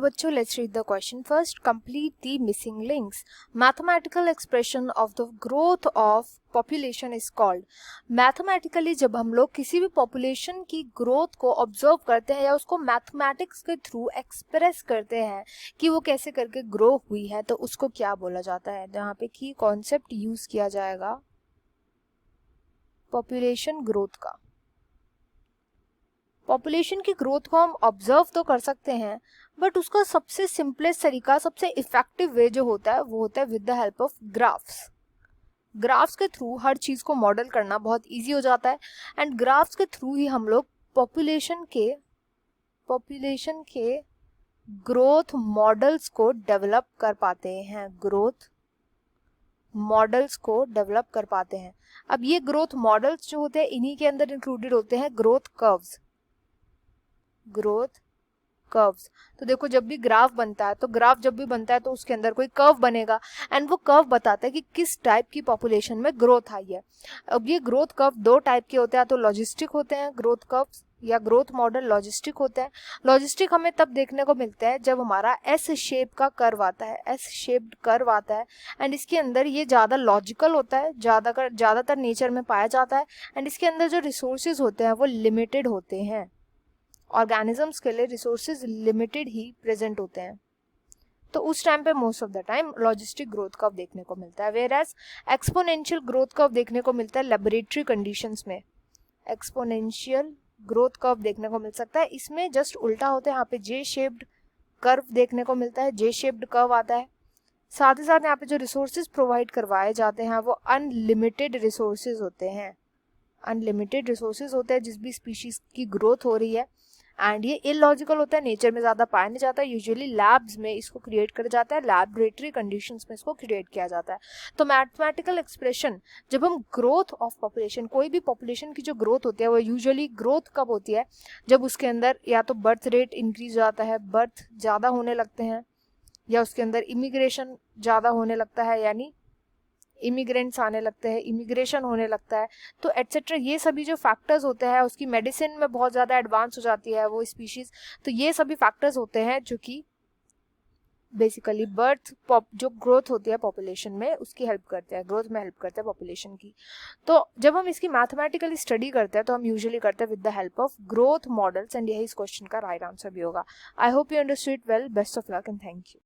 बच्चों, let's read the question first. Complete the missing links. Mathematical expression of the growth of population is called. Mathematically जब हम लोग किसी भी population की ग्रोथ को ऑब्जर्व करते हैं या उसको मैथमेटिक्स के थ्रू एक्सप्रेस करते हैं कि वो कैसे करके ग्रो हुई है, तो उसको क्या बोला जाता है. यहाँ पे की कॉन्सेप्ट यूज किया जाएगा पॉपुलेशन ग्रोथ का. पॉपुलेशन की ग्रोथ को हम ऑब्जर्व तो कर सकते हैं, बट उसका सबसे सिंपलेस्ट तरीका, सबसे इफेक्टिव वे जो होता है वो होता है with the help of graphs. Graphs के थ्रू हर चीज को मॉडल करना बहुत इजी हो जाता है एंड ग्राफ्स के थ्रू ही हम लोग पॉपुलेशन के ग्रोथ मॉडल्स को डेवलप कर पाते हैं. ग्रोथ मॉडल्स को डेवलप कर पाते हैं. अब ये ग्रोथ मॉडल्स जो होते हैं इन्हीं के अंदर इंक्लूडेड होते हैं ग्रोथ कर्व्स. तो देखो, जब भी ग्राफ बनता है, तो ग्राफ जब भी बनता है तो उसके अंदर कोई कर्व बनेगा एंड वो कर्व बताता है कि किस टाइप की पॉपुलेशन में ग्रोथ आई है. अब ये ग्रोथ कर्व दो टाइप के होते हैं, तो लॉजिस्टिक होते हैं ग्रोथ कर्व्स या ग्रोथ मॉडल लॉजिस्टिक होते हैं. लॉजिस्टिक हमें तब देखने को मिलता है जब हमारा एस शेप का कर्व आता है, एस शेप्ड कर्व आता है एंड इसके अंदर ये ज़्यादा लॉजिकल होता है, ज़्यादातर नेचर में पाया जाता है एंड इसके अंदर जो रिसोर्सेज होते हैं वो लिमिटेड होते हैं. ऑर्गेनिजम्स के लिए रिसोर्सेज लिमिटेड ही प्रेजेंट होते हैं, तो उस टाइम पे most of the time logistic growth curve देखने को मिलता है. Whereas exponential growth curve देखने को मिलता है लेबोरेटरी कंडीशंस में. एक्सपोनेंशियल ग्रोथ कर्व देखने को मिल सकता है, इसमें जस्ट उल्टा होता है. यहाँ पे जे शेप्ड कर्व देखने को मिलता है, जे शेप्ड कर्व आता है. साथ ही साथ यहाँ पे जो रिसोर्सेज प्रोवाइड करवाए जाते हैं वो अनलिमिटेड रिसोर्सेज होते हैं. अनलिमिटेड रिसोर्सेज होते हैं जिस भी स्पीशीज की ग्रोथ हो रही है एंड ये इलॉजिकल होता है, नेचर में ज़्यादा पाया नहीं जाता है. यूजुअली लैब्स में इसको क्रिएट कर जाता है, लैबोरेटरी कंडीशंस में इसको क्रिएट किया जाता है. तो मैथमेटिकल एक्सप्रेशन, जब हम ग्रोथ ऑफ पॉपुलेशन, कोई भी पॉपुलेशन की जो ग्रोथ होती है वो यूजुअली ग्रोथ कब होती है, जब उसके अंदर या तो बर्थ रेट इंक्रीज हो जाता है, बर्थ ज़्यादा होने लगते हैं, या उसके अंदर इमिग्रेशन ज़्यादा होने लगता है, यानी इमिग्रेंट्स आने लगते हैं, इमिग्रेशन होने लगता है, तो एट्सेट्रा. ये सभी जो फैक्टर्स होते हैं, उसकी मेडिसिन में बहुत ज़्यादा एडवांस हो जाती है वो स्पीशीज़. तो ये सभी फैक्टर्स होते हैं जो कि बेसिकली जो ग्रोथ होती है पॉपुलेशन में उसकी हेल्प करते हैं, ग्रोथ में हेल्प करते हैं पॉपुलेशन की. तो जब हम इसकी मैथमेटिकली स्टडी करते हैं तो हम यूजुअली करते हैं with the help of growth models and यही इस क्वेश्चन का राइट आंसर भी होगा. I hope you understood well. Best of luck and thank you.